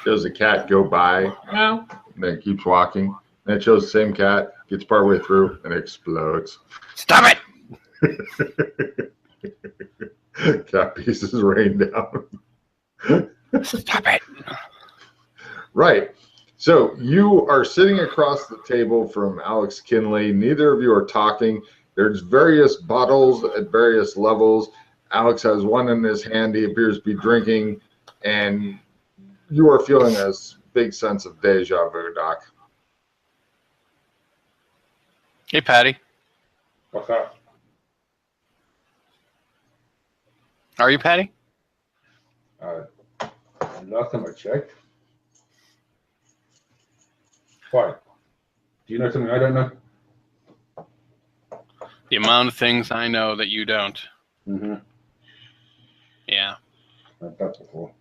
Shows a cat go by, and then it keeps walking. And it shows the same cat, gets partway through, and explodes. Stop it! Cat pieces rain down. Stop it! Right. So you are sitting across the table from Alex Kinley. Neither of you are talking. There's various bottles at various levels. Alex has one in his hand. He appears to be drinking, and you are feeling a big sense of deja vu, Doc. Hey, Patty. What's up? Are you Patty? Last time I checked. Why? Do you know something I don't know? The amount of things I know that you don't. Mm-hmm. Yeah. I've done that before.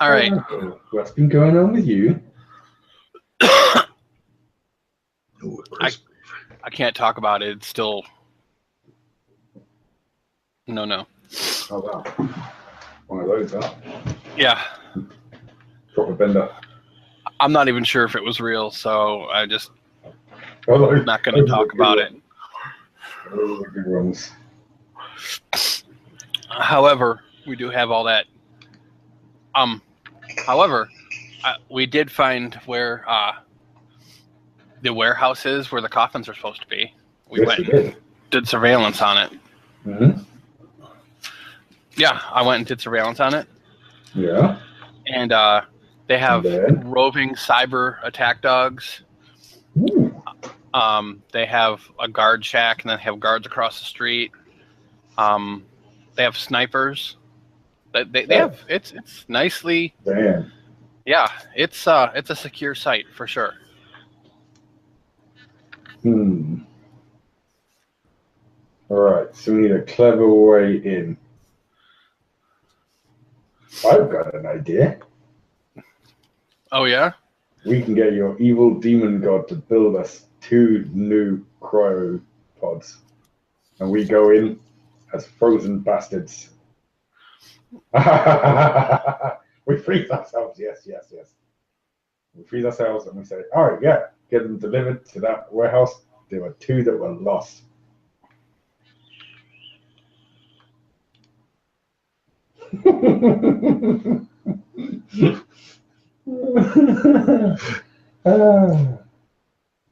All right. What's been going on with you? I can't talk about it. It's still... No. Oh, wow. One of those, huh? Yeah. Proper bender. I'm not even sure if it was real, so I'm Hello. not going to talk about it. Big ones. However, we do have all that. However, we did find where the warehouse is, where the coffins are supposed to be. We went and did surveillance on it. Mm-hmm. Yeah, I went and did surveillance on it. Yeah. And they have roving cyber attack dogs. Ooh. They have a guard shack, and then have guards across the street. They have snipers. They have it's nicely. Damn. Yeah, it's a secure site for sure. All right, so we need a clever way in. I've got an idea. Oh yeah? We can get your evil demon god to build us 2 new cryopods, and we go in as frozen bastards. We freeze ourselves. Yes. We freeze ourselves, and we say, "All right, yeah, get them delivered to that warehouse." There were 2 that were lost.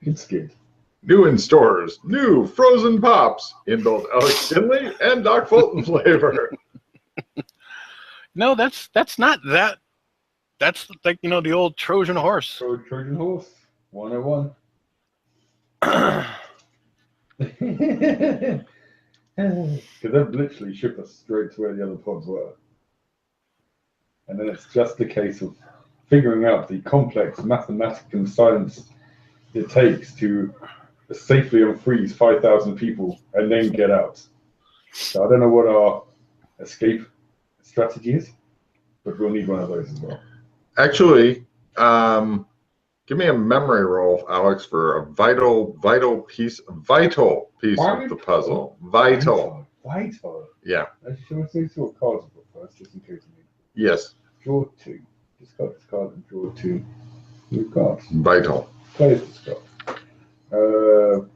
It's good. New in stores, new frozen pops in both Alex Kinley and Doc Fulton flavor. No, that's not that. That's like, the old Trojan horse. Trojan horse 101. Because they've literally shipped us straight to where the other pods were. And then it's just a case of figuring out the complex mathematical science it takes to safely unfreeze 5,000 people and then get out. So I don't know what our escape strategy is, but we'll need one of those as well. Actually, give me a memory roll, Alex, for a vital piece of the puzzle. Vital. Yeah. Should I say what cards I've got first, just in case I need? Yes. Draw 2. Discard this card and draw 2 new cards. Vital. Play this card.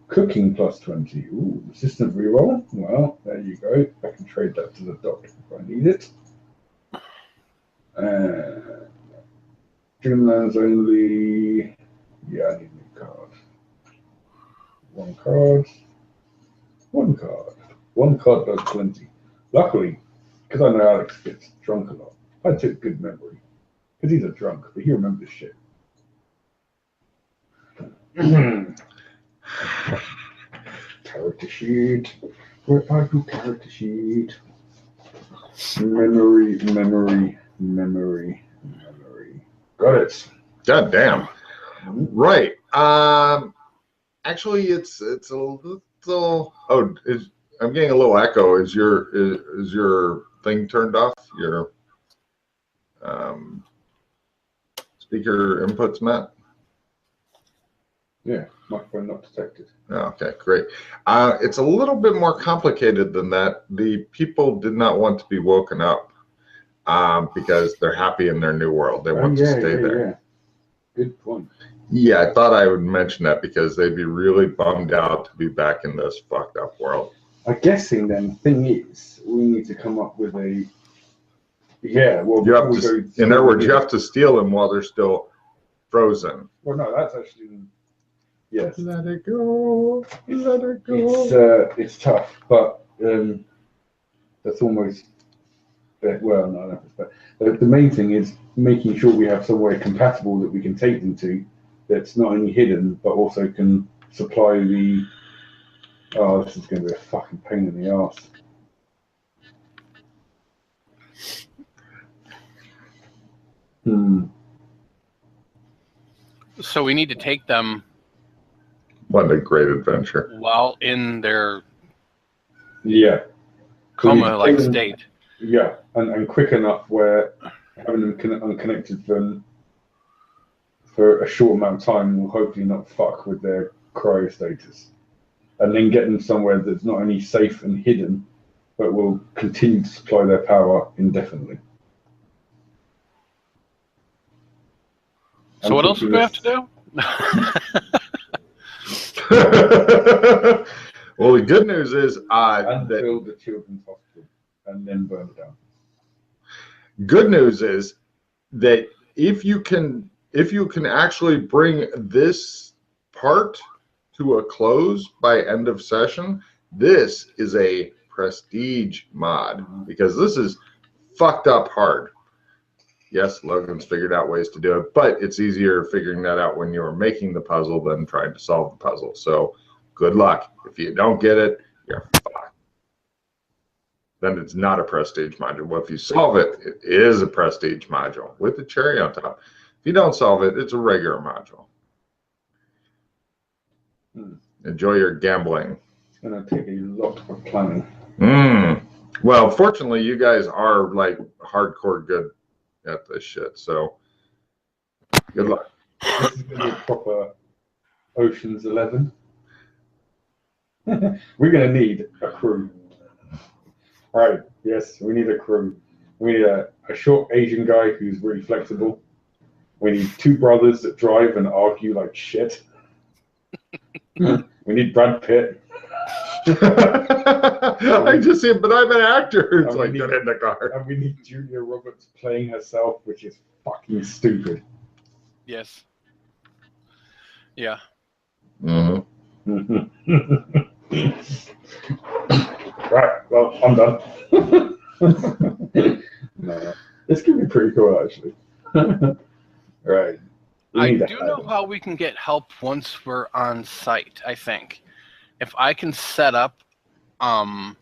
Cooking plus 20. Ooh, resistant reroll. Well, there you go. I can trade that to the doctor if I need it. Dreamlands only. Yeah, I need a new card. One card. One card does 20. Luckily, because I know Alex gets drunk a lot, I took good memory. Because he's a drunk, but he remembers shit. Character sheet. Where are you, character sheet? Memory. Got it. God damn. Right. Actually, it's a little. Oh, I'm getting a little echo. Is your thing turned off? Your speaker inputs, Matt? Yeah, microphone not detected. Okay, great. It's a little bit more complicated than that. The people did not want to be woken up. because they're happy in their new world. They want to stay there. Yeah. Good point. Yeah, I thought I would mention that because they'd be really bummed out to be back in this fucked up world. I'm guessing then, thing is, we need to come up with a... Yeah, well, you have to, in other words, you have to steal them while they're still frozen. Well, no, that's actually... Yes. Let it go. Let it go. It's tough, but that's almost... Well, no, but the main thing is making sure we have somewhere compatible that we can take them to that's not only hidden, but also can supply the... Oh, this is going to be a fucking pain in the arse. So we need to take them. What a great adventure. While in their coma-like state. Yeah, and quick enough where having them unconnected for a short amount of time will hopefully not fuck with their cryo status. And then get them somewhere that's not only safe and hidden, but will continue to supply their power indefinitely. So what else do we have to do? Well, the good news is and build the children's hospital and then burn it down. Good news is that if you can actually bring this part to a close by end of session, this is a prestige mod because this is fucked up hard. Yes, Logan's figured out ways to do it, but it's easier figuring that out when you're making the puzzle than trying to solve the puzzle. So good luck. If you don't get it, you're fucked. Then it's not a prestige module. Well, if you solve it, it is a prestige module with the cherry on top. If you don't solve it, it's a regular module. Enjoy your gambling. It's going to take a lot of planning. Well, fortunately, you guys are like hardcore good at this shit, so good luck. This is going to be proper Ocean's 11. We're going to need a crew. Right, yes, we need a crew. We need a short Asian guy who's really flexible. We need two brothers that drive and argue like shit. We need Brad Pitt. I just see him, but I'm an actor. It's like, get in the car. And we need Julia Roberts playing herself, which is fucking stupid. Yes. Yeah. Right, well, I'm done. No, this could be pretty cool, actually. Right. I do know how we can get help once we're on site, I think. If I can set up a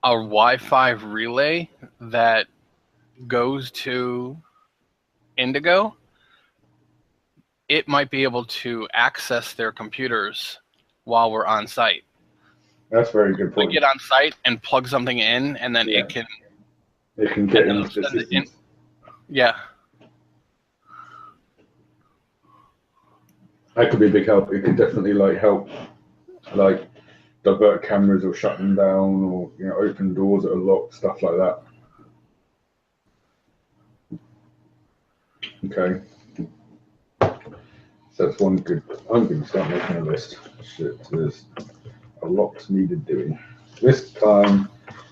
Wi-Fi relay that goes to Indigo, it might be able to access their computers while we're on site. That's a very good point. We get on site and plug something in, and then it can get into the systems. Yeah. That could be a big help. It could definitely help divert cameras or shut them down, or open doors that are locked, stuff like that. Okay. So that's one good. I'm going to start making a list. Shit, there's a lot needed doing. List time.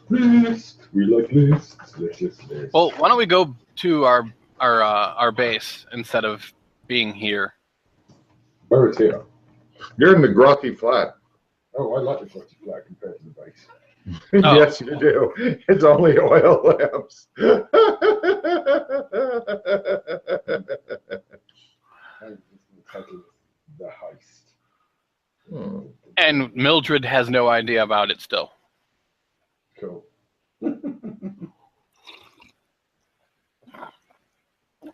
List. We like lists. List. Well, why don't we go to our base instead of being here? Where is here? You're in the grotty flat. Oh, I like the grotty flat compared to the base. Oh. Yes, you do. It's only oil lamps. The heist. And Mildred has no idea about it still. Cool.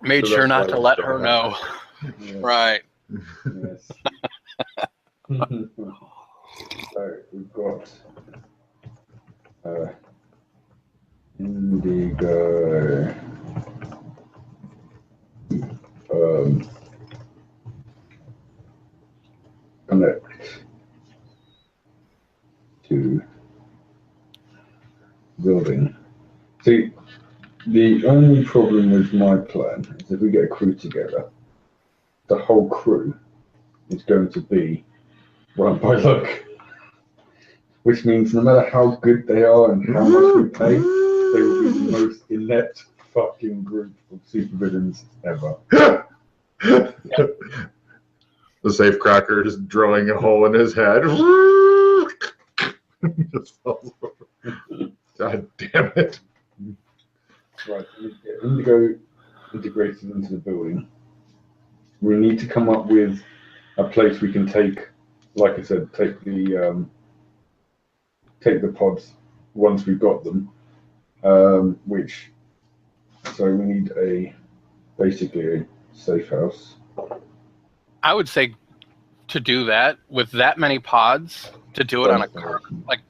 Made So sure that's not why to it's let so her hard. know. Yeah. Right. Yes. So we've got Indigo. Connect to building. See, The only problem with my plan is if we get a crew together, the whole crew is going to be run by luck. Which means no matter how good they are and how much we pay, they will be the most inept fucking group of supervillains ever. The safecracker is drilling a hole in his head. God damn it. Right, Indigo integrated into the building. We need to come up with a place we can take, like I said, take the pods once we've got them. So we need basically a safe house. I would say to do that with that many pods, to do it on a car, like,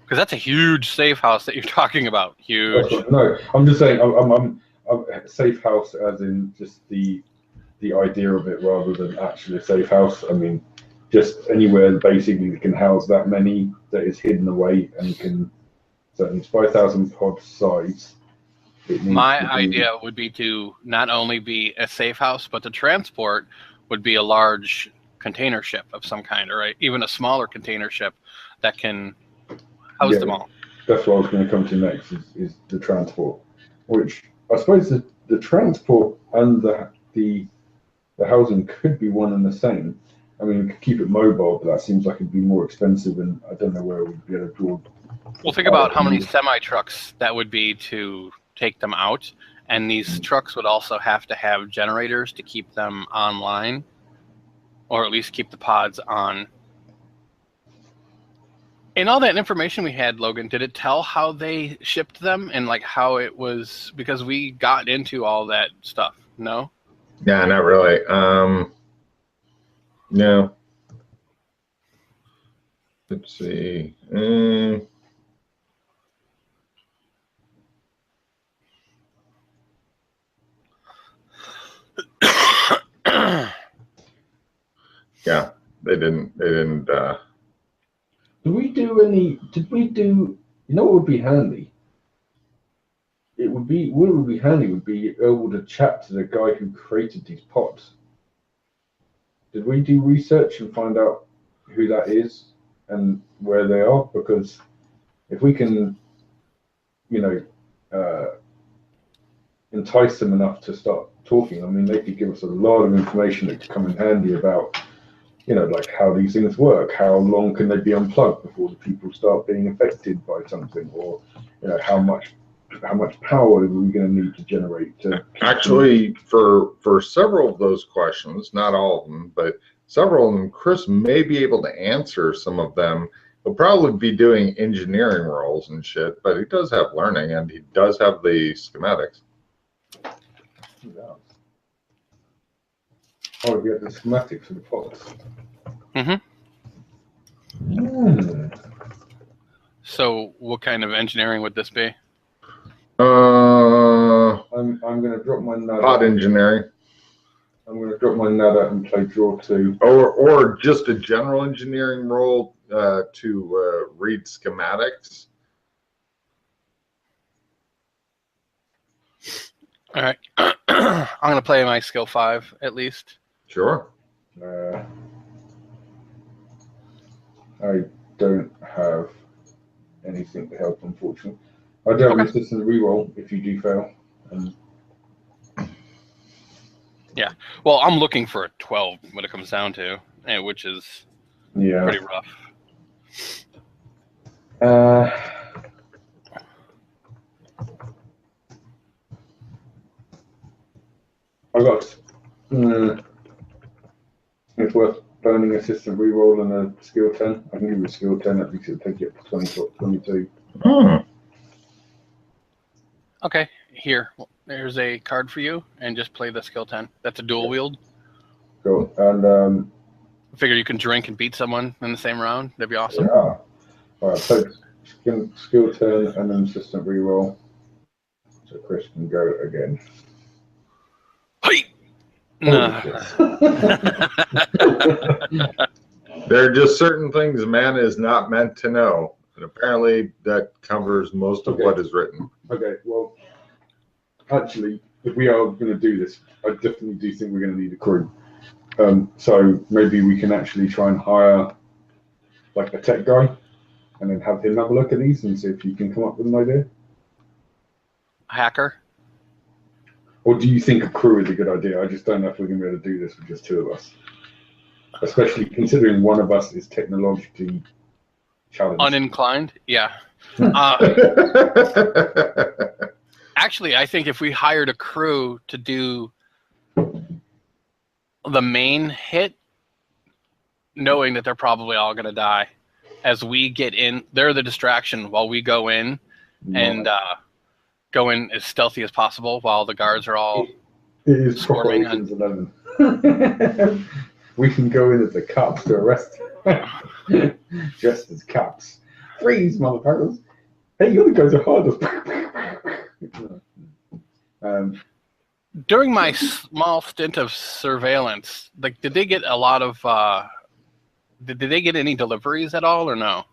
because that's a huge safe house that you're talking about. Huge. No, I'm just saying, I'm a safe house as in just the idea of it rather than actually a safe house. I mean, just anywhere basically that can house that many that is hidden away and can. So it's 5,000 pod size. My idea would be to not only be a safe house, but the transport would be a large container ship of some kind, or even a smaller container ship that can house them all. That's what I was going to come to next is the transport, which I suppose the transport and the housing could be one and the same. I mean, we could keep it mobile, but that seems like it'd be more expensive, and I don't know where we'd be able to draw. Well, think about how many semi-trucks that would be to take them out, and these trucks would also have to have generators to keep them online, or at least keep the pods on. In all that information we had, Logan, did it tell how they shipped them and like how it was? Because we got into all that stuff. No? Yeah, not really. No. Let's see. Yeah, they didn't. Did we do, you know what would be handy? What would be handy would be able to chat to the guy who created these pods. Did we do research and find out who that is and where they are? Because if we can, entice them enough to start talking, I mean, they could give us a lot of information that could come in handy about, like how these things work, how long can they be unplugged before the people start being affected by something, or how much power are we going to need to generate to actually for several of those questions, not all of them, but several of them, Chris may be able to answer some of them. He'll probably be doing engineering roles and shit, but he does have learning and he does have the schematics. Yeah. Oh, we have the schematics for the pods. So what kind of engineering would this be? I'm going to drop my nut. Pod engineering. I'm going to drop my nut out and play draw 2. Or just a general engineering role to read schematics. All right. I'm going to play my skill 5 at least. Sure. I don't have anything to help, unfortunately. I do have an assistant reroll if you do fail. Yeah. Well, I'm looking for a 12 when it comes down to, which is pretty rough. I got. It's worth burning assistant reroll and a skill 10. I can give you a skill 10, at least it'll take you up to 22. Okay, here. There's a card for you, and just play the skill 10. That's a dual wield. Cool. And I figure you can drink and beat someone in the same round. That'd be awesome. Yeah. All right, so skill 10 and an assistant reroll. So Chris can go again. Hey! There are just certain things a man is not meant to know. And apparently that covers most of what is written. Okay, well, actually, if we are going to do this, I definitely do think we're going to need a crew. So maybe we can actually try and hire like a tech guy, and then have him have a look at these and see if he can come up with an idea. Hacker. Or do you think a crew is a good idea? I just don't know if we're going to be able to do this with just two of us. Especially considering one of us is technologically challenged. Uninclined? Yeah. Actually, I think if we hired a crew to do the main hit, knowing that they're probably all going to die, as we get in, they're the distraction while we go in and go in as stealthy as possible while the guards are all it is swarming. Ocean's 11. We can go in as the cops to arrest him. Dressed as cops. Freeze, motherfuckers. Hey, you gotta go to hardest. During my small stint of surveillance, like, did they get a lot of? Did they get any deliveries at all, or no?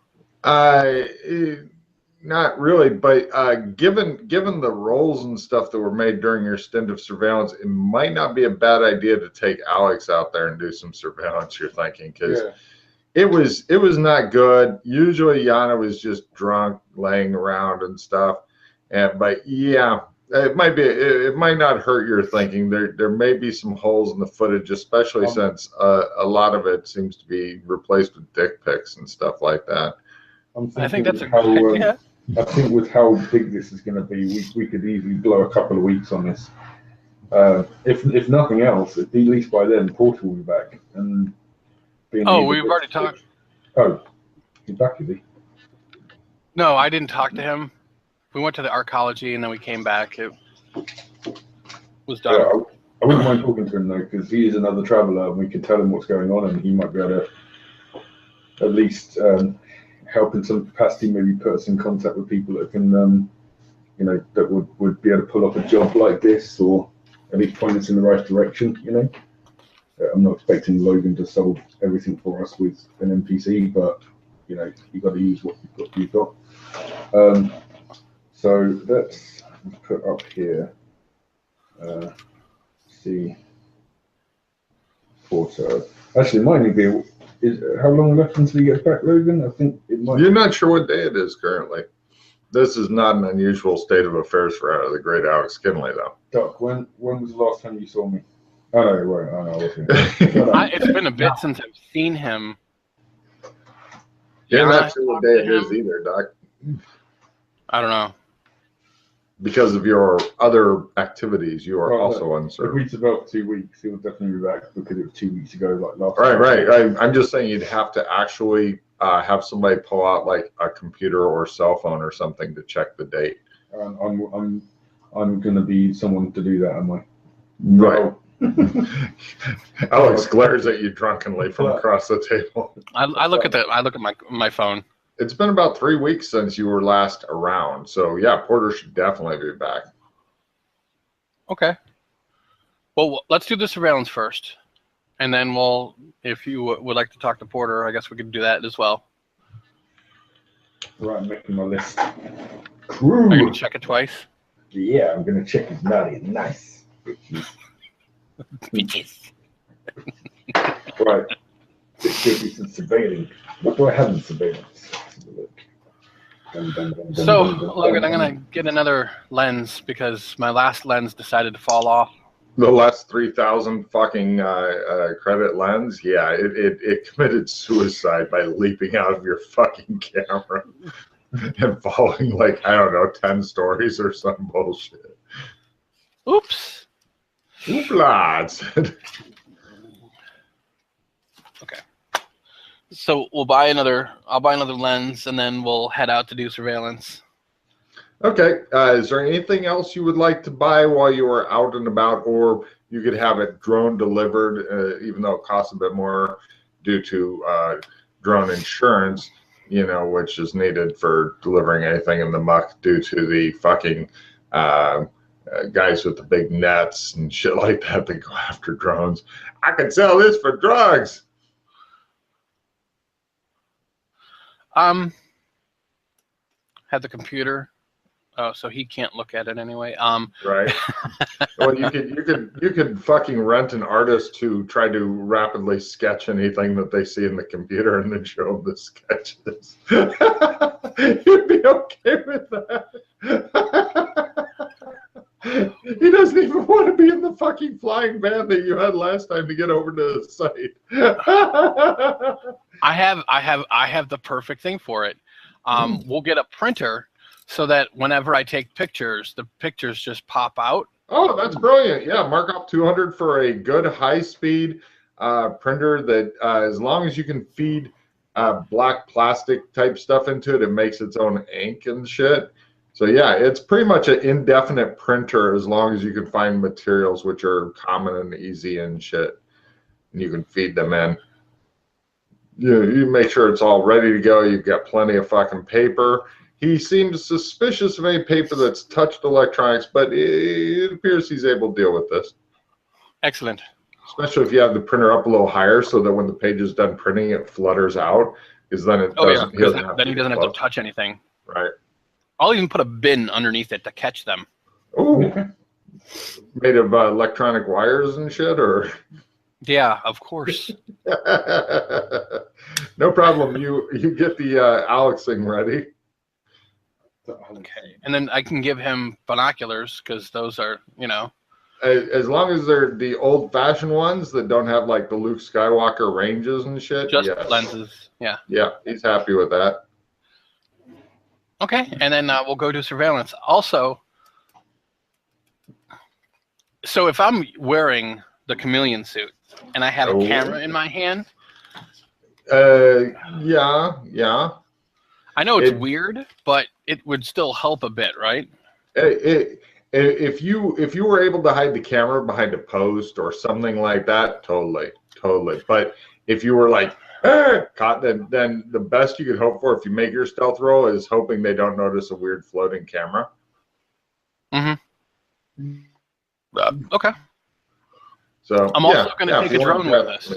Not really, but given the roles and stuff that were made during your stint of surveillance, it might not be a bad idea to take Alex out there and do some surveillance. You're thinking, because it was not good. Usually, Yana was just drunk, laying around and stuff. But yeah, it might not hurt your thinking. There may be some holes in the footage, especially since a lot of it seems to be replaced with dick pics and stuff like that. I think that's a good idea. I think with how big this is going to be, we could easily blow a couple of weeks on this. If nothing else, at least by then, Porter will be back. And we've already talked. Oh, he's back, is he? No, I didn't talk to him. We went to the arcology and then we came back. It was done. Yeah, I wouldn't mind talking to him though, because he is another traveller and we can tell him what's going on, and he might be able to at least help in some capacity, maybe put us in contact with people that can, that would be able to pull off a job like this, or at least point us in the right direction, I'm not expecting Logan to solve everything for us with an NPC, but, you've got to use what you've got. So let's put up here, see, Porto. Actually, it might only be, how long left until he gets back, Logan? I think it might. You're not sure what day it is currently. This is not an unusual state of affairs for the great Alex Kinley, though. Doc, when was the last time you saw me? Oh, no, you weren't. Oh, no, I wasn't. It's been a bit since I've seen him. You're not sure what day it is either, Doc. I don't know. Because of your other activities, you are also uncertain. If we develop 2 weeks, he'll definitely be back because it was 2 weeks ago, like last Right. I'm just saying you'd have to actually have somebody pull out like a computer or cell phone or something to check the date. I'm going to be someone to do that, am I? Right. Alex glares at you drunkenly from across the table. I look at my phone. It's been about 3 weeks since you were last around, so yeah, Porter should definitely be back. Okay. Well, let's do the surveillance first, and then if you would like to talk to Porter, I guess we could do that as well. Right, I'm making my list. Crew. Are you gonna check it twice? Yeah, I'm gonna check his naughty nice. Bitches. Right. There should be some surveilling. What do I have in surveillance? So, Logan, I'm going to get another lens because my last lens decided to fall off. The last 3,000 fucking credit lens, yeah, it committed suicide by leaping out of your fucking camera and falling like, I don't know, 10 stories or some bullshit. Oops. Oopla. Okay. So I'll buy another lens, and then we'll head out to do surveillance. Okay. Is there anything else you would like to buy while you are out and about, or you could have it drone delivered, even though it costs a bit more due to drone insurance, which is needed for delivering anything in the muck due to the fucking guys with the big nets and shit like that go after drones. I could sell this for drugs. Have the computer Oh, so he can't look at it anyway. Right. Well, you could fucking rent an artist to try to rapidly sketch anything that they see in the computer and then show them the sketches. You'd be okay with that. He doesn't even want to be in the fucking flying van that you had last time to get over to the site. I have the perfect thing for it. We'll get a printer so that whenever I take pictures, the pictures just pop out. Oh, that's brilliant. Yeah, mark up 200 for a good high-speed printer that as long as you can feed black plastic type stuff into it, it makes its own ink and shit. So yeah, it's pretty much an indefinite printer as long as you can find materials which are common and easy and shit. And you can feed them in. You make sure it's all ready to go. You've got plenty of fucking paper. He seems suspicious of any paper that's touched electronics, but it appears he's able to deal with this. Excellent. Especially if you have the printer up a little higher so that when the page is done printing, it flutters out. Because then it doesn't, then he doesn't have to touch anything. Right. I'll even put a bin underneath it to catch them. Ooh. Made of electronic wires and shit, or? Yeah, of course. No problem. You get the Alex thing ready. Okay, and then I can give him binoculars because those are, As long as they're the old-fashioned ones that don't have like the Luke Skywalker ranges and shit. Just lenses. Yeah. Yeah, he's happy with that. Okay, and then we'll go to surveillance. Also, so if I'm wearing the chameleon suit and I have a camera in my hand. Yeah. I know it's weird, but it would still help a bit, right? If you were able to hide the camera behind a post or something like that, totally. But if you were like caught, then the best you could hope for if you make your stealth roll is hoping they don't notice a weird floating camera. Mm-hmm. Okay. So I'm also going to take a drone with us.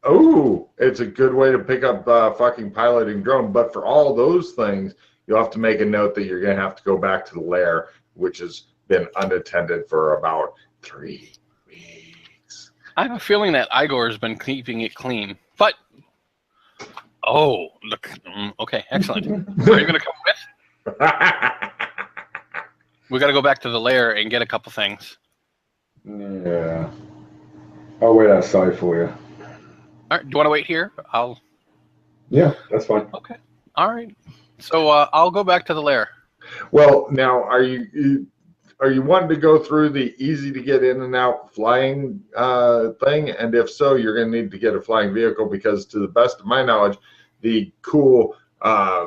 Oh, it's a good way to pick up fucking piloting drone. But for all those things, you'll have to make a note that you're going to have to go back to the lair, which has been unattended for about 3 weeks. I have a feeling that Igor has been keeping it clean. But, look. Okay, excellent. Are you going to come with? We got to go back to the lair and get a couple things. Yeah. I'll wait outside for you. All right, do you want to wait here? Yeah, that's fine. Okay. All right. So I'll go back to the lair. Well, now are you wanting to go through the easy to get in and out flying thing? And if so, you're going to need to get a flying vehicle because, to the best of my knowledge, the cool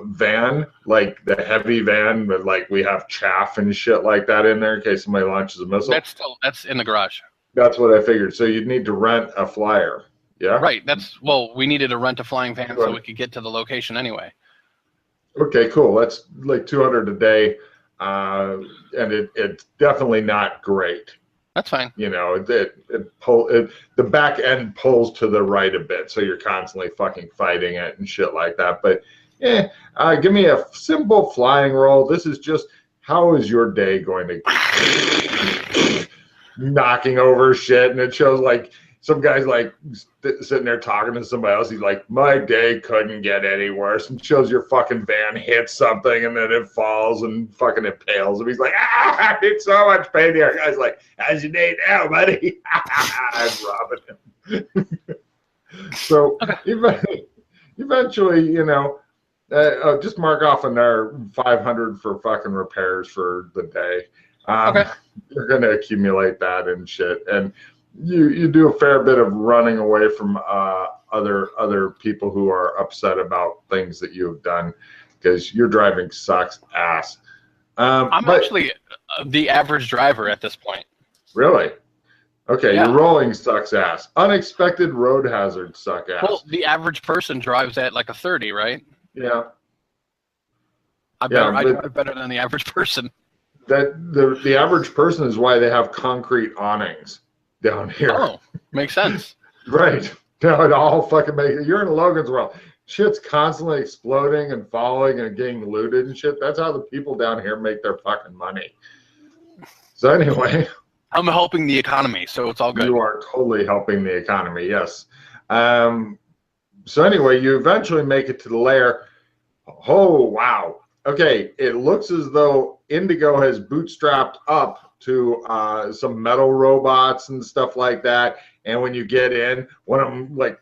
van, like the heavy van, but like we have chaff and shit like that in there in case somebody launches a missile. That's in the garage. That's what I figured. So you'd need to rent a flyer. Yeah. Right. We needed to rent a flying van so we could get to the location anyway. Okay, cool. That's like 200 a day, and it's definitely not great. That's fine. The back end pulls to the right a bit, so you're constantly fucking fighting it and shit like that. But give me a simple flying roll. This is just, how is your day going to knocking over shit, and it shows like some guy's like sitting there talking to somebody else. He's like, my day couldn't get any worse, and shows your fucking van hits something and then it falls and fucking impales him. He's like, it's so much pain here. Guy's like, how's your day now, buddy? I'm robbing him. So eventually, just mark off another 500 for fucking repairs for the day. You're going to accumulate that and shit. And you do a fair bit of running away from other people who are upset about things that you have done because your driving sucks ass. I'm actually the average driver at this point. Really? Okay, Yeah. Your rolling sucks ass. Unexpected road hazards suck ass. Well, the average person drives at like a 30, right? Yeah. I drive better than the average person. That the average person is why they have concrete awnings down here. Oh, makes sense. Right. No, it all fucking makes it. You're in Logan's world. Shit's constantly exploding and falling and getting looted and shit. That's how the people down here make their fucking money. So anyway, I'm helping the economy, so it's all good. you are totally helping the economy, yes. So anyway, you eventually make it to the lair. Oh, wow. Okay, it looks as though Indigo has bootstrapped up to some metal robots and stuff like that. And when you get in, one of them like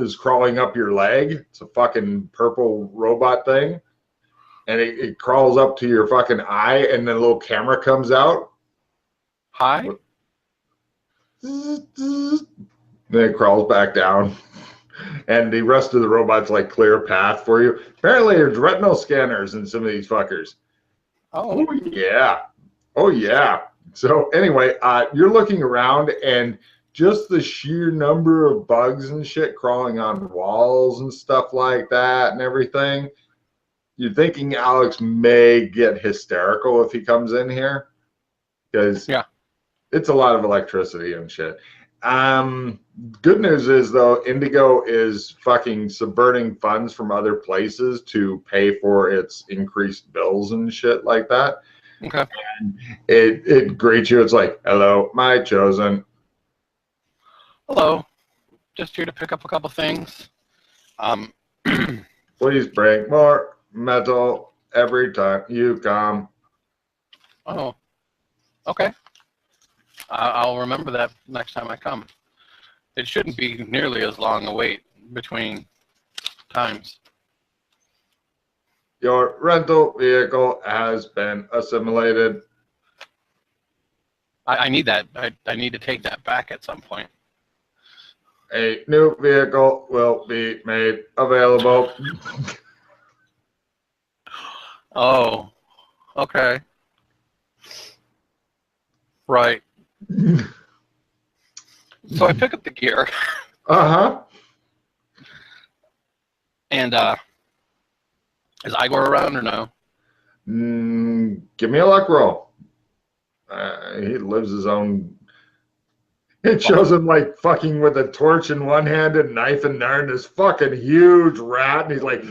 is crawling up your leg. It's a fucking purple robot thing. And it crawls up to your fucking eye, and then a little camera comes out. Hi? Then it crawls back down. And the rest of the robots like clear a path for you. Apparently, there's retinal scanners in some of these fuckers. Oh, yeah. Oh, yeah. So anyway, you're looking around, and just the sheer number of bugs and shit crawling on walls and stuff like that and everything. You're thinking Alex may get hysterical if he comes in here. Because it's a lot of electricity and shit. Good news is, though, Indigo is fucking subverting funds from other places to pay for its increased bills and shit like that. okay. And it greets you. It's like, hello, my chosen. Hello. Just here to pick up a couple things. Please bring more metal every time you come. Oh, okay. I'll remember that next time I come. It shouldn't be nearly as long a wait between times. Your rental vehicle has been assimilated. I need that. I need to take that back at some point. A new vehicle will be made available. Oh, okay. Right. So I pick up the gear. Uh-huh. And is Igor around or no? Give me a luck roll. He lives his own. It shows him like fucking with a torch in one hand and knife in there, and this fucking huge rat, and he's like,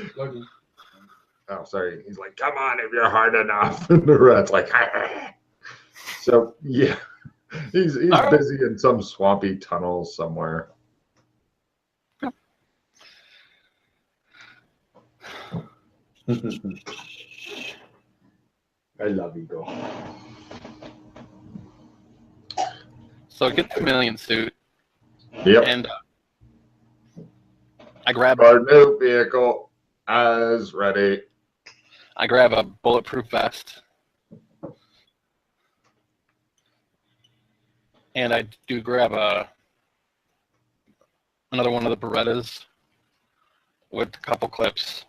oh, sorry. He's like, come on, if you're hard enough. And the rat's like, so yeah, he's busy in some swampy tunnel somewhere. I love Igor. So I get the chameleon suit. Yep. And I grab our new vehicle as ready. I grab a bulletproof vest. And I do grab another one of the Berettas with a couple clips,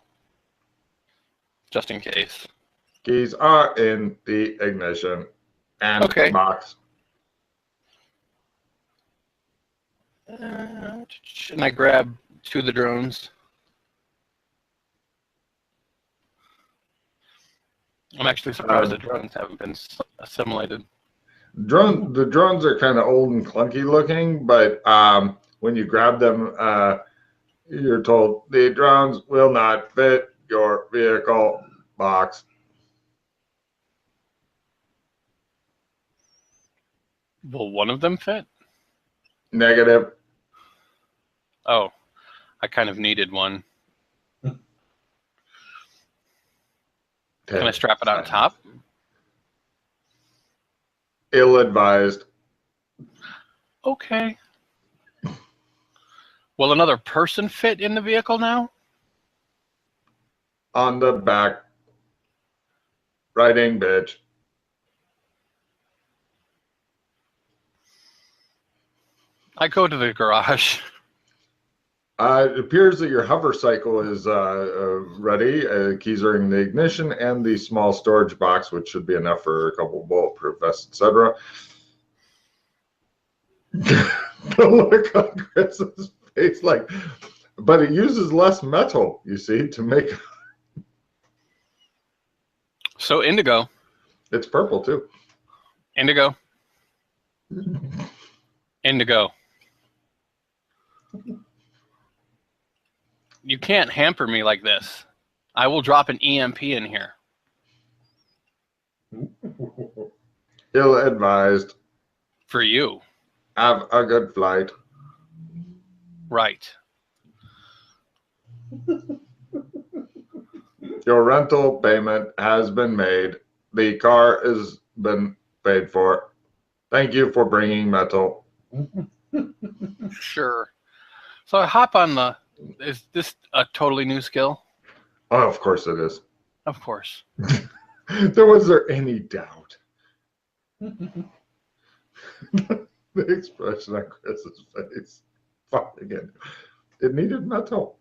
just in case. Keys are in the ignition and box. And I grab two of the drones. I'm actually surprised the drones haven't been assimilated. The drones are kind of old and clunky looking, but when you grab them, you're told the drones will not fit your vehicle box. Will one of them fit? Negative. Oh, I kind of needed one. Can I strap it on top? Ill-advised. Okay. Will another person fit in the vehicle now? On the back. Writing, bitch. I go to the garage. It appears that your hover cycle is ready. Keys are in the ignition and the small storage box, which should be enough for a couple bulletproof vests, etc. The look on Chris's face, like, but it uses less metal, you see, to make. So indigo. It's purple too. Indigo. Indigo. You can't hamper me like this. I will drop an EMP in here. Ill-advised. For you. Have a good flight. Right. Your rental payment has been made. The car has been paid for. Thank you for bringing metal. Sure. So I hop on the... Is this a totally new skill? Oh, of course it is. Of course. Was there any doubt? The expression on Chris's face. Fuck again. It needed metal.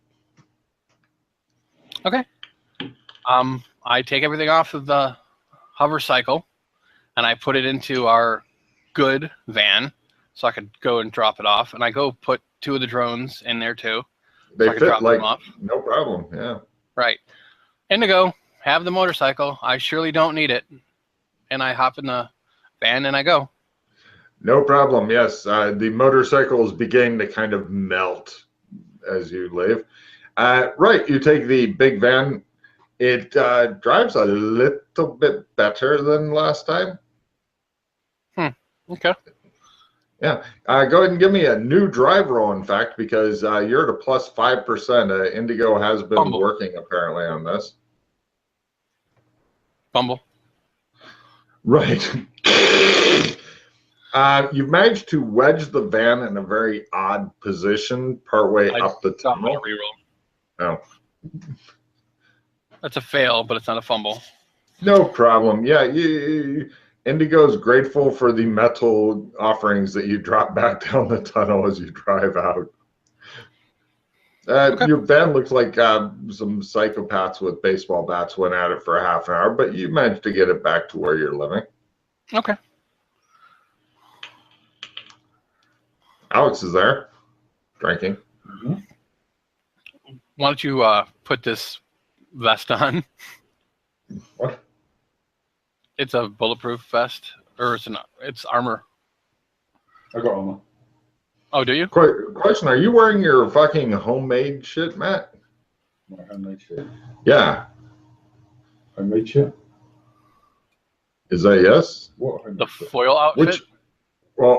Okay. I take everything off of the hover cycle and I put it into our good van so I could go and drop it off. And I go put 2 of the drones in there too. They so I could fit drop like them off. no problem. Yeah. Right. Indigo, have the motorcycle. I surely don't need it. And I hop in the van and I go. No problem. Yes. The motorcycle is beginning to kind of melt as you leave. Right. You take the big van. It drives a little bit better than last time. Okay. Yeah. Go ahead and give me a new drive roll, in fact, because you're at a plus 5%. Indigo has been Fumble. working apparently on this. Fumble. Right. You've managed to wedge the van in a very odd position partway up the got my tunnel. reroll. Oh. That's a fail, but it's not a fumble. No problem. Yeah, Indigo's grateful for the metal offerings that you drop back down the tunnel as you drive out. Okay. Your van looks like some psychopaths with baseball bats went at it for a half an hour, but you managed to get it back to where you're living. Okay. Alex is there, drinking. Mm-hmm. Why don't you put this vest on? What? It's a bulletproof vest, or it's armor. I got armor. Oh, do you? Question: are you wearing your fucking homemade shit, Matt? My homemade shit. Yeah. Homemade shit? Is that yes? What homemade The shit? foil outfit? Which? Well,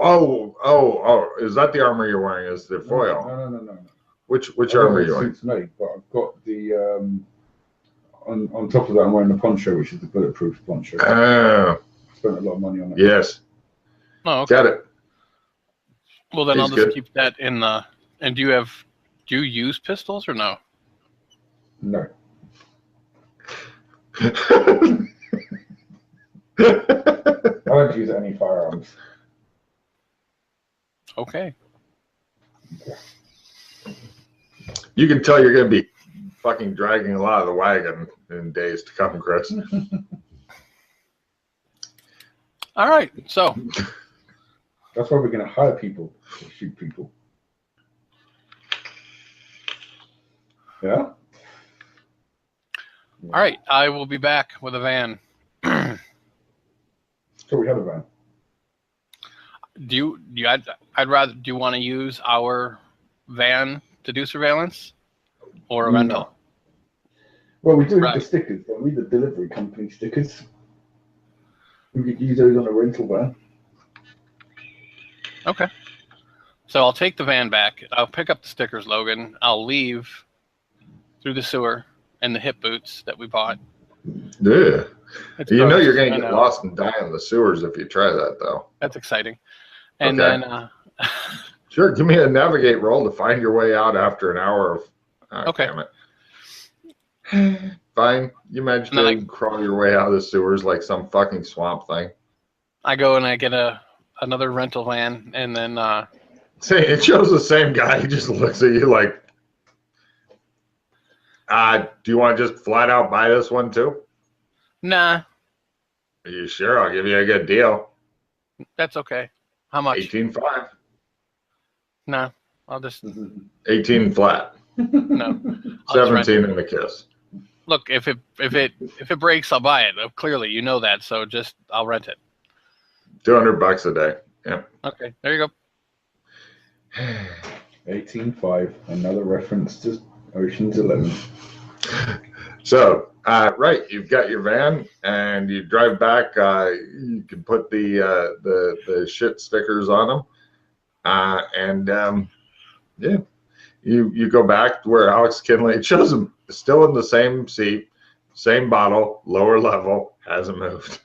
oh! Is that the armor you're wearing? Is the foil? No. Which I armor are don't you know wearing? suits made, but I've got the on top of that I'm wearing the poncho, which is the bulletproof poncho. Oh, Spent a lot of money on it. yes. Oh, okay. Got it. Well, then I'll He's just good. keep that in the. And do you use pistols or no? No. I don't use any firearms. Okay. You can tell you're going to be fucking dragging a lot of the wagon in days to come, Chris. All right. So, That's why we're going to hire people to shoot people. Yeah? all right. I will be back with a van. So we have a van. I'd rather. Do you want to use our van to do surveillance, or a rental? No. Well, we do have Right. the stickers, don't we? The delivery company stickers. We could use those on a rental van. Okay. So I'll take the van back. I'll pick up the stickers, Logan. I'll leave through the sewer and the hip boots that we bought. Yeah. It's You know gross. you're going I to get know. lost and die in the sewers if you try that, though. That's exciting. And Okay. then, Sure, give me a navigate roll to find your way out after an hour of. Oh, Okay. Damn it. Fine. You managed And then to crawl your way out of the sewers like some fucking swamp thing. I go and I get another rental van, and then Say, it shows the same guy. He just looks at you like, do you want to just flat out buy this one too? nah, Are you sure? I'll give you a good deal. that's okay. How much? 18.5. Nah, I'll just 18 flat. no. I'll just rent 17 it. and a kiss. Look, if it breaks, I'll buy it. Clearly, you know that, so just I'll rent it. $200 a day. Yeah. Okay, there you go. 18.5. Another reference to Ocean's 11. So, right, you've got your van, and you drive back. You can put the shit stickers on them, yeah, you go back to where Alex Kinley. It shows him still in the same seat, same bottle, lower level, hasn't moved.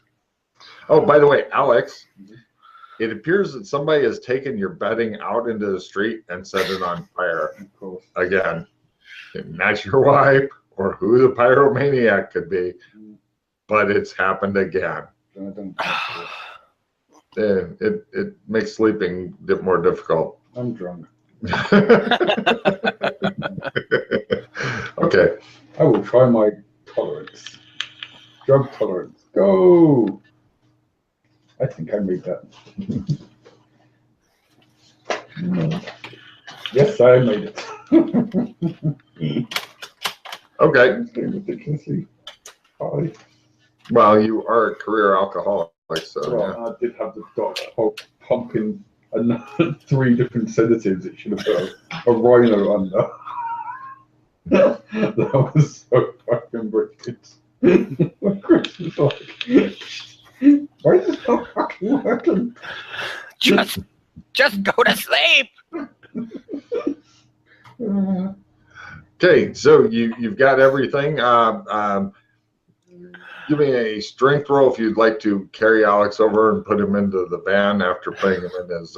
Oh, by the way, Alex, it appears that somebody has taken your bedding out into the street and set it on fire. Of course. Again, not your wife or who the pyromaniac could be, but it's happened again. It makes sleeping more difficult. I'm drunk. Okay. I will try my tolerance. Drug tolerance. Go! I think I made that. Yes, I made it. Okay. It's getting ridiculously high. Well, you are a career alcoholic, so Well, I did have the doctor pumping 3 different sedatives. It should have put a rhino under. That was so fucking brilliant. Chris was like, why is this not fucking working? Just go to sleep. Okay, so you've got everything. Give me a strength roll if you'd like to carry Alex over and put him into the van after putting him in his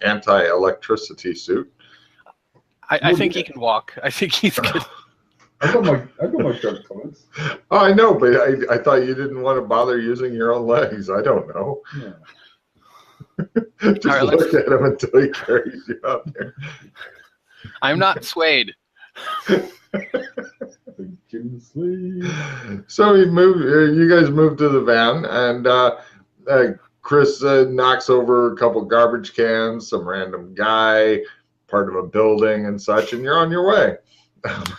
anti-electricity suit. I think he can walk. I think he's good. I got my drug tolerance. Oh, I know, but I thought you didn't want to bother using your own legs. I don't know. Yeah. Just All right, look at him until he carries you out there. I'm not swayed. So you guys move to the van, and Chris knocks over a couple garbage cans, some random guy, part of a building and such, and you're on your way.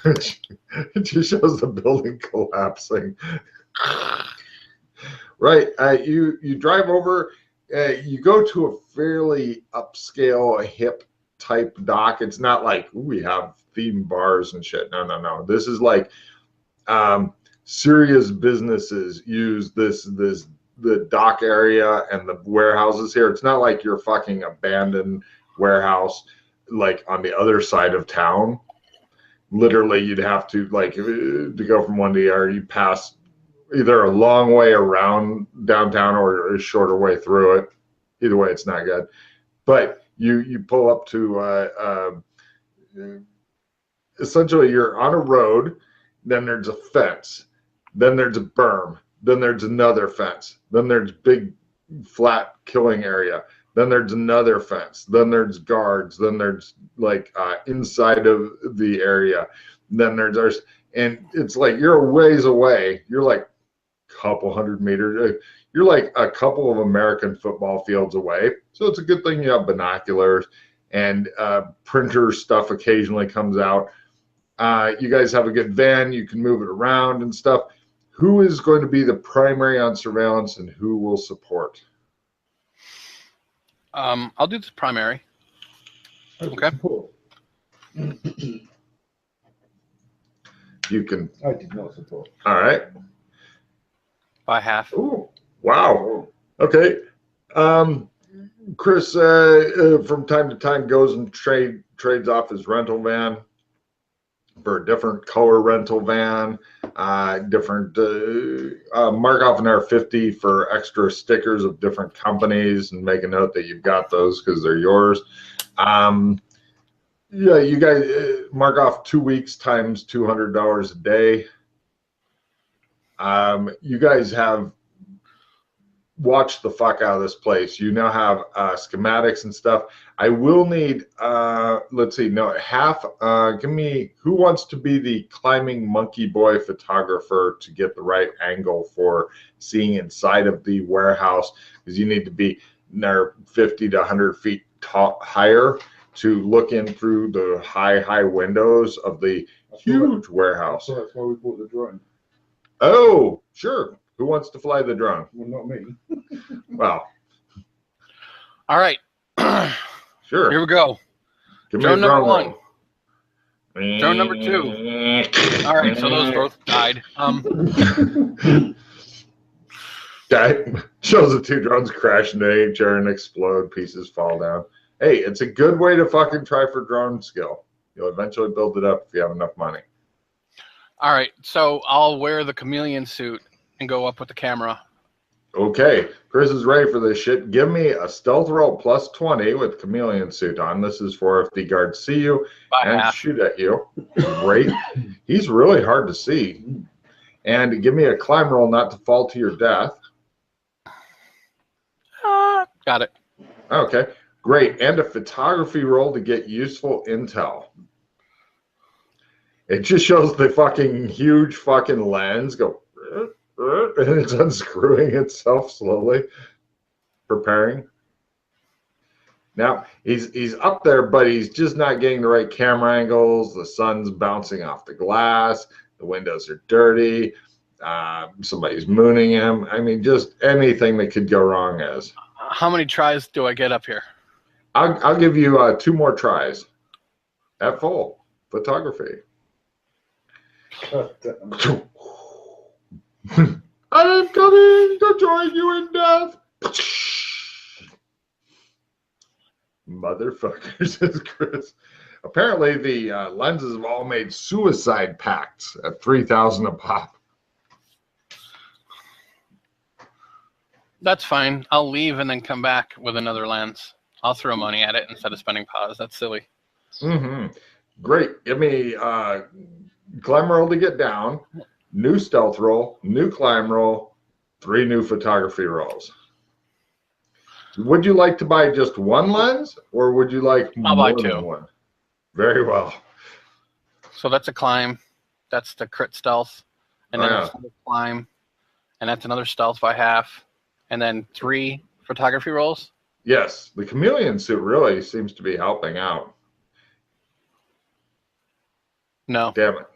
It just shows the building collapsing. Right, you drive over, you go to a fairly upscale, hip type dock. It's not like we have theme bars and shit. No. This is like serious businesses use the dock area and the warehouses here. It's not like your fucking abandoned warehouse like on the other side of town. Literally, you'd have to to go from one to the other. You pass either a long way around downtown or a shorter way through it. Either way, it's not good. But you pull up to essentially you're on a road. Then there's a fence. Then there's a berm. Then there's another fence. Then there's big flat killing area. Then there's another fence. Then there's guards. Then there's inside of the area. Then there's and it's like you're a ways away. You're like a couple hundred meters. You're like a couple of American football fields away. So it's a good thing you have binoculars and printer stuff occasionally comes out. You guys have a good van. You can move it around and stuff. Who is going to be the primary on surveillance and who will support? I'll do the primary. Okay. You can. I did not support. All right. By half. Ooh, wow. Okay. Chris, from time to time, goes and trades off his rental van for a different color rental van, different mark off an R50 for extra stickers of different companies and make a note that you've got those because they're yours. Yeah, you guys mark off 2 weeks times $200 a day. You guys have watched the fuck out of this place. You now have schematics and stuff. I will need, let's see, no, half, give me, who wants to be the climbing monkey boy photographer to get the right angle for seeing inside of the warehouse? Because you need to be 50 to 100 feet higher to look in through the high windows of the huge warehouse. So that's why we bought the drone. Oh, sure. Who wants to fly the drone? Well, not me. Well, All right. sure. Here we go. Give Drone me a number drum one. roll. Drone number 2. All right, so those both died. Guy shows the 2 drones crash into each other and explode. Pieces fall down. Hey, it's a good way to fucking try for drone skill. You'll eventually build it up if you have enough money. All right, so I'll wear the chameleon suit and go up with the camera. Okay, Chris is ready for this shit. Give me a stealth roll plus 20 with chameleon suit on. This is for if the guards see you and shoot at you. Great. He's really hard to see. And give me a climb roll not to fall to your death. Got it. Okay, great. And a photography roll to get useful intel. It just shows the fucking huge fucking lens go, and it's unscrewing itself slowly, preparing. Now, he's up there, but he's just not getting the right camera angles. The sun's bouncing off the glass. The windows are dirty. Somebody's mooning him. I mean, just anything that could go wrong is. How many tries do I get up here? I'll give you 2 more tries at full photography. I am coming to join you in death. Motherfucker, says Chris. Apparently, the lenses have all made suicide pacts at $3,000 a pop. That's fine. I'll leave and then come back with another lens. I'll throw money at it instead of spending pause. That's silly. Mm-hmm. Great. Give me climb roll to get down, new stealth roll, new climb roll, 3 new photography rolls. Would you like to buy just 1 lens, or would you like I'll more buy 2. than 1? Very well. So that's a climb. That's the crit stealth. And then that's another climb. And that's another stealth by half. And then 3 photography rolls? Yes. The chameleon suit really seems to be helping out. No. Damn it.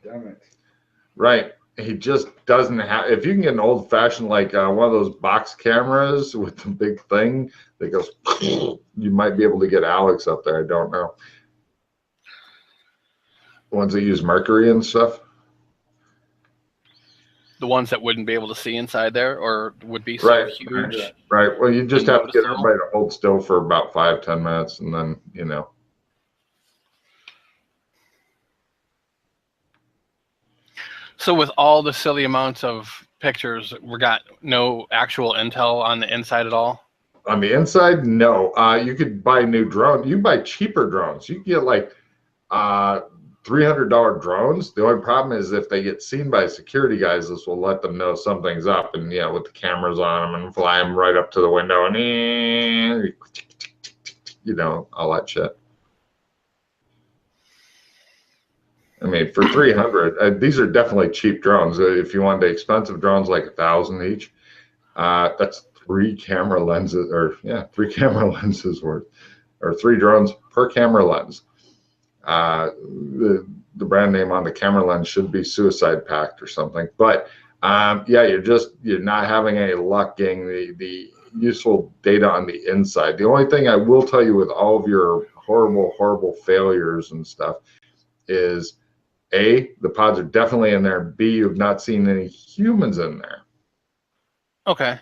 Right. He just doesn't have. If you can get an old fashioned, like one of those box cameras with the big thing that goes, you might be able to get Alex up there. I don't know. The ones that use mercury and stuff. The ones that wouldn't be able to see inside there or would be so huge. Right. Well, you just have to get everybody to hold still for about 5-10 minutes, and then, you know. So with all the silly amounts of pictures, we got no actual intel on the inside at all? On the inside, no. You could buy new drones. You can buy cheaper drones. You can get like $300 drones. The only problem is if they get seen by security guys, this will let them know something's up, and with the cameras on them and fly them right up to the window and all that shit. I mean, for 300, these are definitely cheap drones. If you wanted the expensive drones, like 1,000 each, that's 3 camera lenses, or 3 camera lenses worth, or 3 drones per camera lens. The brand name on the camera lens should be Suicide Pact or something. But you're not having any luck getting the useful data on the inside. The only thing I will tell you with all of your horrible failures and stuff is A, the pods are definitely in there. B, you've not seen any humans in there. Okay.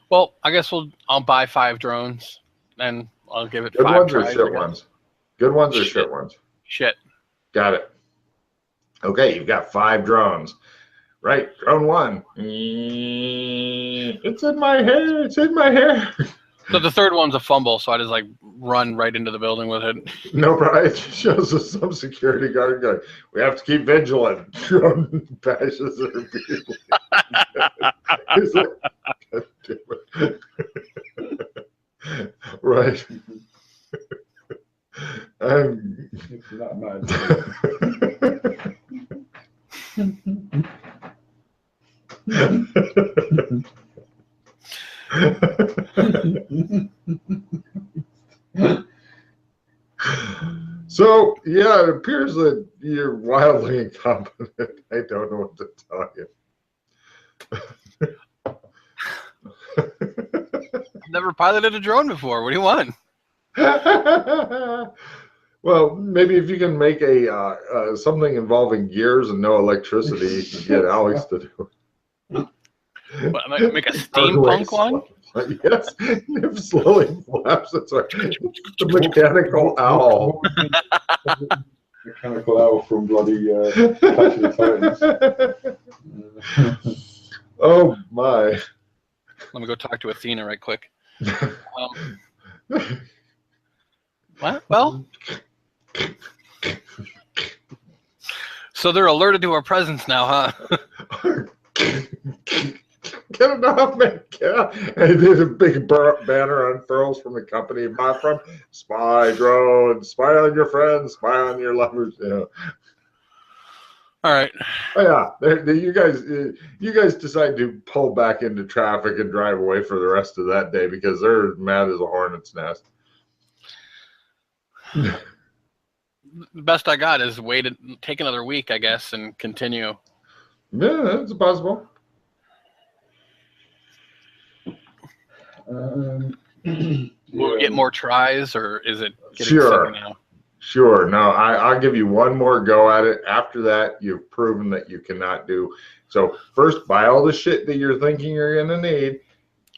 Well, I guess I'll buy 5 drones and I'll give it Good 5 ones tries. or shit ones? Good ones or shit ones? Shit. Got it. Okay, you've got 5 drones. Right, drone 1. It's in my hair. It's in my hair. So the 3rd one's a fumble, so I just run right into the building with it. No, but it shows us some security guard going, we have to keep vigilant. Drone bashes their people. He's like, God damn it. Right. It's not So, it appears that you're wildly incompetent. I don't know what to tell you. Never piloted a drone before. What do you want? Well, maybe if you can make a something involving gears and no electricity, you can get Alex to do it. What, am I gonna make a steampunk one? Yes, it slowly flaps. It's the mechanical owl. Mechanical owl from bloody Clash of the Titans. Oh my! Let me go talk to Athena right quick. What? Well, so they're alerted to our presence now, huh? Get it off, man! And there's a big banner unfurls from the company you bought from. Spy drone, spy on your friends, spy on your lovers. Yeah. All right. Oh yeah, you guys decide to pull back into traffic and drive away for the rest of that day because they're mad as a hornet's nest. The best I got is take another week, I guess, and continue. Yeah, that's possible. Will we get more tries, or is it getting Sure. now? Sure. No, I'll give you one more go at it. After that, you've proven that you cannot do. So first, buy all the shit that you're thinking you're going to need,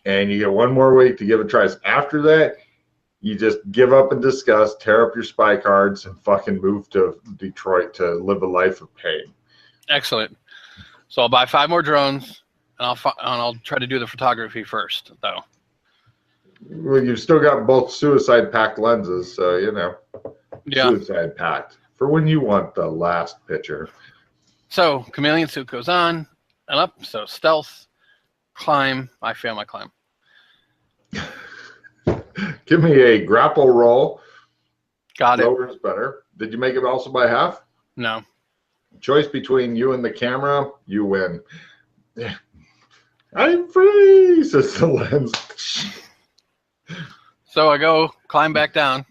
and you get one more week to give it tries. After that, you just give up and discuss, tear up your spy cards, and fucking move to Detroit to live a life of pain. Excellent. So I'll buy 5 more drones, and I'll try to do the photography first, though. Well, you've still got both suicide packed lenses, so you know. Yeah. Suicide packed for when you want the last picture. So chameleon suit goes on and up. So stealth, climb. I fail my climb. Give me a grapple roll. Got it. Lower is better. Did you make it also by half? No. Choice between you and the camera, you win. I'm free, says the lens. So I go climb back down.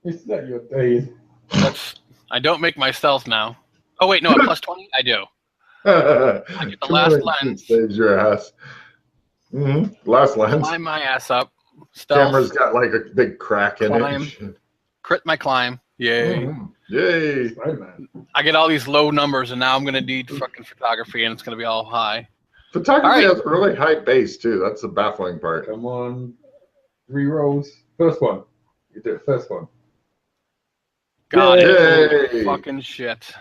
It's not your day. I don't make my stealth now. Oh wait, no, at plus 20? I do. I get the last lens. Saves your ass. Last lens. Climb my ass up. Stealth. Camera's got like a big crack in it. Crit my climb. Yay. Yay. Spider-Man. I get all these low numbers, and now I'm going to need fucking photography, and it's going to be all high. Photography has a really high base, too. That's the baffling part. Come on. 3 rolls. First one. You do it. First one. Got it. Yay. Fucking shit.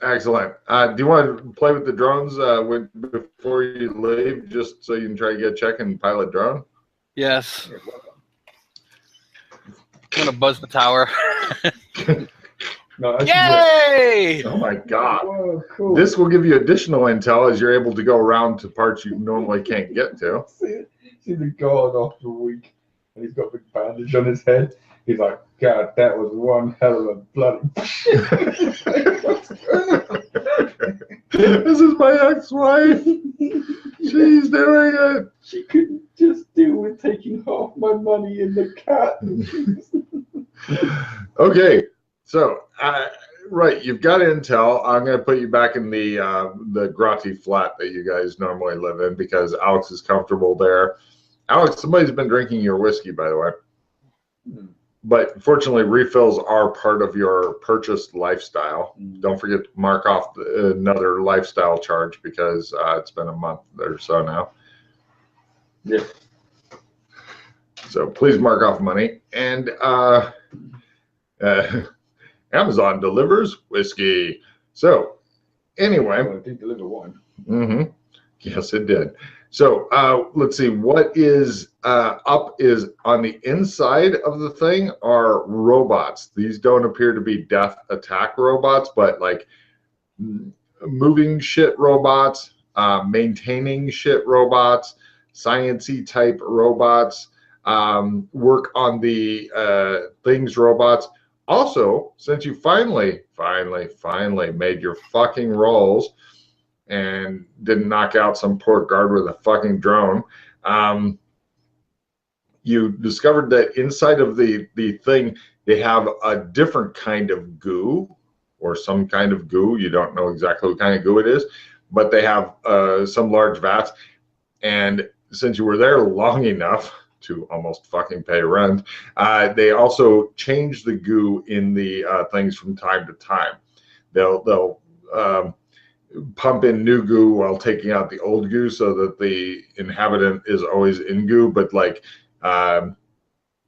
Excellent. Do you want to play with the drones before you leave, just so you can try to get a check and pilot drone? Yes. I'm going to buzz the tower. No, Yay! Oh my God. Whoa, cool. This will give you additional intel as you're able to go around to parts you normally can't get to. See the guard after a week, and he's got a big bandage on his head. He's like, God, that was one hell of a bloody. This is my ex-wife. She's doing it. She couldn't just deal with taking half my money in the cat. Okay, so right, you've got intel. I'm going to put you back in the grotty flat that you guys normally live in because Alex is comfortable there. Alex, somebody's been drinking your whiskey, by the way. But fortunately, refills are part of your purchased lifestyle. Don't forget to mark off another lifestyle charge because it's been a month or so now. Yeah. So please mark off money. And Amazon delivers whiskey. So anyway. Well, it did deliver wine. Yes, it did. So let's see, what is up is on the inside of the thing are robots. These don't appear to be death attack robots, but like moving shit robots, maintaining shit robots, science-y type robots, work on the things robots. Also, since you finally made your fucking rolls, and didn't knock out some poor guard with a fucking drone. You discovered that inside of the thing, they have a different kind of goo or some kind of goo. You don't know exactly what kind of goo it is, but they have some large vats. And since you were there long enough, to almost fucking pay rent. They also change the goo in the things from time to time. They'll pump in new goo while taking out the old goo, so that the inhabitant is always in goo. But like,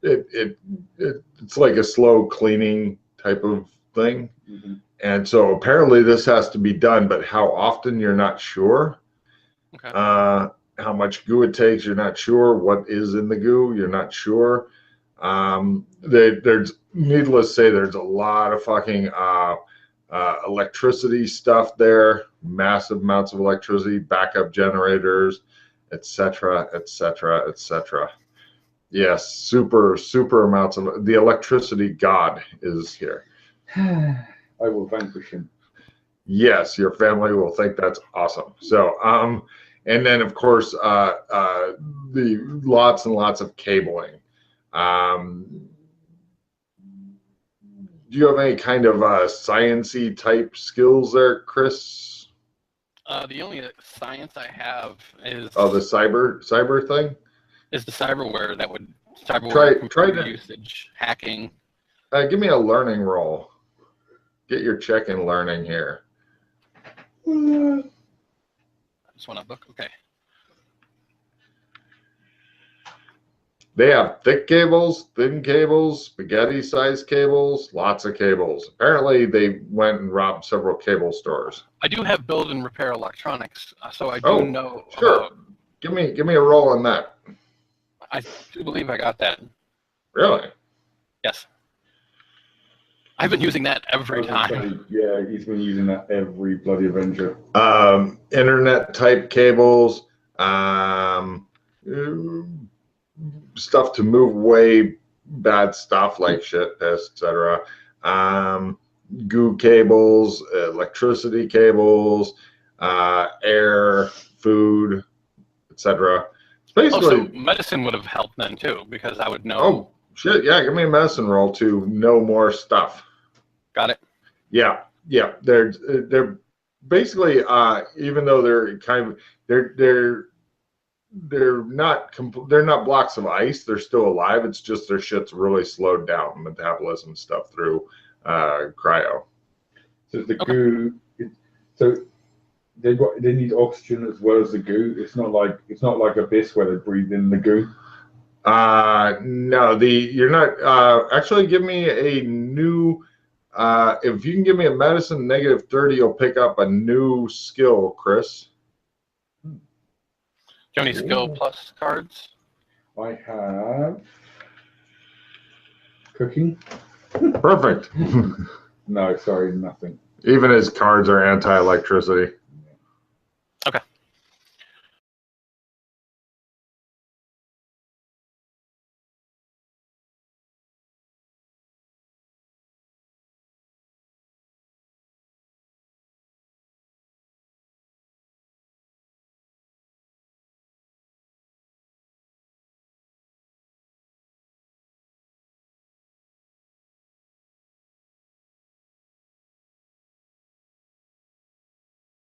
it's like a slow cleaning type of thing. Mm-hmm. And so apparently this has to be done, but how often you're not sure. Okay. How much goo it takes, you're not sure. What is in the goo, you're not sure. There's, needless to say, there's a lot of fucking electricity stuff there, massive amounts of electricity, backup generators, etc., etc., etc. Yes, super amounts of the electricity god is here. I will vanquish him. Yes, your family will think that's awesome. So, and then of course, the lots and lots of cabling. Do you have any kind of science-y type skills there, Chris? The only science I have is Oh, the cyber thing? is the cyberware that would Try computer to usage, hacking. give me a learning roll. Get your check in learning here. I just want to book. Okay. They have thick cables, thin cables, spaghetti-sized cables, lots of cables. Apparently, they went and robbed several cable stores. I do have build and repair electronics, so I do Oh, know. sure. Give me a roll on that. I do believe I got that. Really? Yes. I've been using that every time. Yeah, he's been using that every bloody adventure. Internet type cables, stuff to move away bad stuff like shit, etc. Goo cables, electricity cables, air, food, etc. It's basically. Oh, so medicine would have helped then too, because I would know. Oh shit! Yeah, give me a medicine roll to know more stuff. Got it. Yeah. They're basically even though they're kind of they're not blocks of ice. They're still alive. It's just their shit's really slowed down, metabolism stuff through cryo. So the goo. So they need oxygen as well as the goo. It's not like Abyss where they breathe in the goo. No, you're not. Actually, give me a new. If you can give me a medicine -30, you'll pick up a new skill, Chris. Do you have any skill plus cards? I have cooking. Perfect. No, sorry, nothing. Even his cards are anti-electricity.